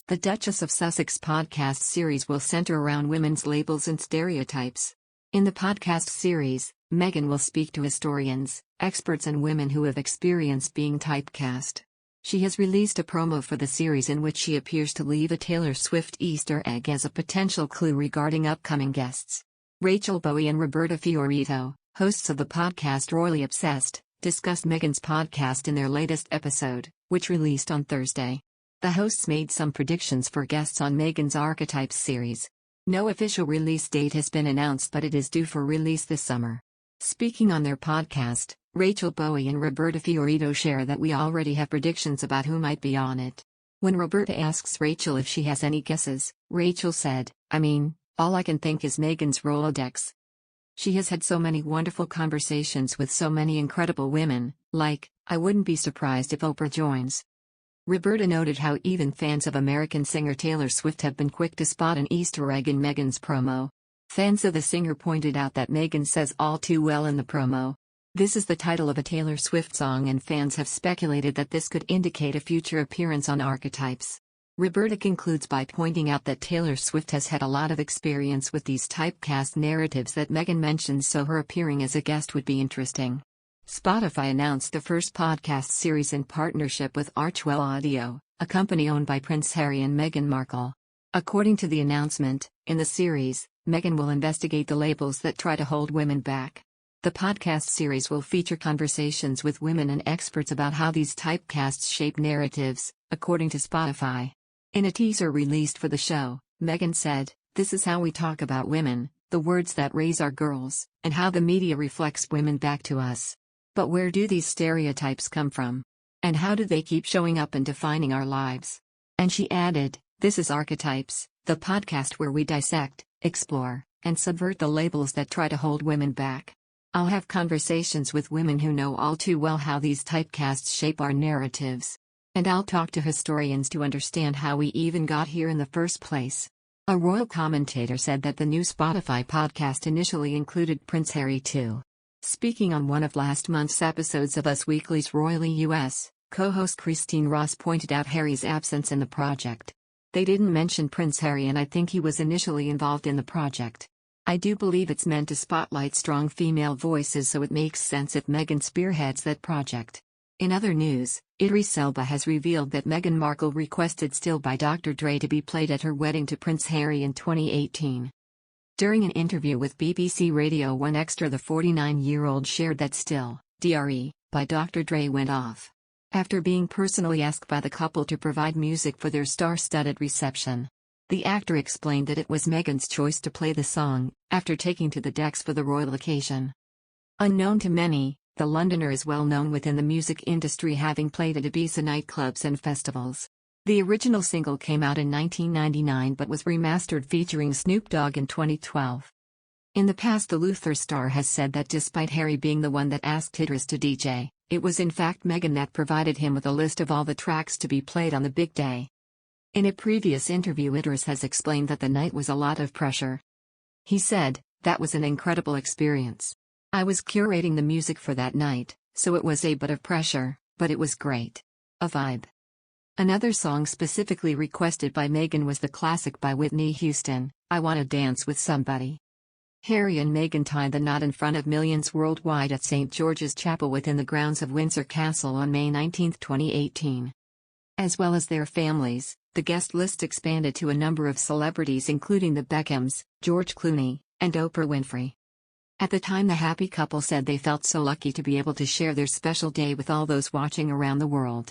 The Duchess of Sussex podcast series will center around women's labels and stereotypes. In the podcast series, Meghan will speak to historians, experts and women who have experienced being typecast. She has released a promo for the series in which she appears to leave a Taylor Swift Easter egg as a potential clue regarding upcoming guests. Rachel Bowie and Roberta Fiorito, hosts of the podcast Royally Obsessed, discussed Meghan's podcast in their latest episode, which released on Thursday. The hosts made some predictions for guests on Meghan's Archetypes series. No official release date has been announced, but it is due for release this summer. Speaking on their podcast, Rachel Bowie and Roberta Fiorito share that we already have predictions about who might be on it. When Roberta asks Rachel if she has any guesses, Rachel said, all I can think is Meghan's Rolodex. She has had so many wonderful conversations with so many incredible women, I wouldn't be surprised if Oprah joins. Roberta noted how even fans of American singer Taylor Swift have been quick to spot an Easter egg in Meghan's promo. Fans of the singer pointed out that Meghan says all too well in the promo. This is the title of a Taylor Swift song, and fans have speculated that this could indicate a future appearance on Archetypes. Roberta concludes by pointing out that Taylor Swift has had a lot of experience with these typecast narratives that Meghan mentions, so her appearing as a guest would be interesting. Spotify announced the first podcast series in partnership with Archwell Audio, a company owned by Prince Harry and Meghan Markle. According to the announcement, in the series, Meghan will investigate the labels that try to hold women back. The podcast series will feature conversations with women and experts about how these typecasts shape narratives, according to Spotify. In a teaser released for the show, Meghan said, "This is how we talk about women, the words that raise our girls, and how the media reflects women back to us. But where do these stereotypes come from? And how do they keep showing up and defining our lives?" And she added, "This is Archetypes, the podcast where we dissect, explore, and subvert the labels that try to hold women back. I'll have conversations with women who know all too well how these typecasts shape our narratives. And I'll talk to historians to understand how we even got here in the first place." A royal commentator said that the new Spotify podcast initially included Prince Harry too. Speaking on one of last month's episodes of Us Weekly's Royally US, co-host Christine Ross pointed out Harry's absence in the project. "They didn't mention Prince Harry, and I think he was initially involved in the project. I do believe it's meant to spotlight strong female voices, so it makes sense if Meghan spearheads that project." In other news, Idris Elba has revealed that Meghan Markle requested Still by Dr. Dre to be played at her wedding to Prince Harry in 2018. During an interview with BBC Radio 1 Extra, the 49-year-old shared that Still, Dre, by Dr. Dre went off after being personally asked by the couple to provide music for their star-studded reception. The actor explained that it was Meghan's choice to play the song, after taking to the decks for the royal occasion. Unknown to many, the Londoner is well known within the music industry, having played at Ibiza nightclubs and festivals. The original single came out in 1999 but was remastered featuring Snoop Dogg in 2012. In the past, the Luther star has said that despite Harry being the one that asked Idris to DJ, it was in fact Meghan that provided him with a list of all the tracks to be played on the big day. In a previous interview, Idris has explained that the night was a lot of pressure. He said, "That was an incredible experience. I was curating the music for that night, so it was a bit of pressure, but it was great. A vibe." Another song specifically requested by Meghan was the classic by Whitney Houston, "I Wanna Dance with Somebody." Harry and Meghan tied the knot in front of millions worldwide at St. George's Chapel within the grounds of Windsor Castle on May 19, 2018. As well as their families, the guest list expanded to a number of celebrities including the Beckhams, George Clooney, and Oprah Winfrey. At the time, the happy couple said they felt so lucky to be able to share their special day with all those watching around the world.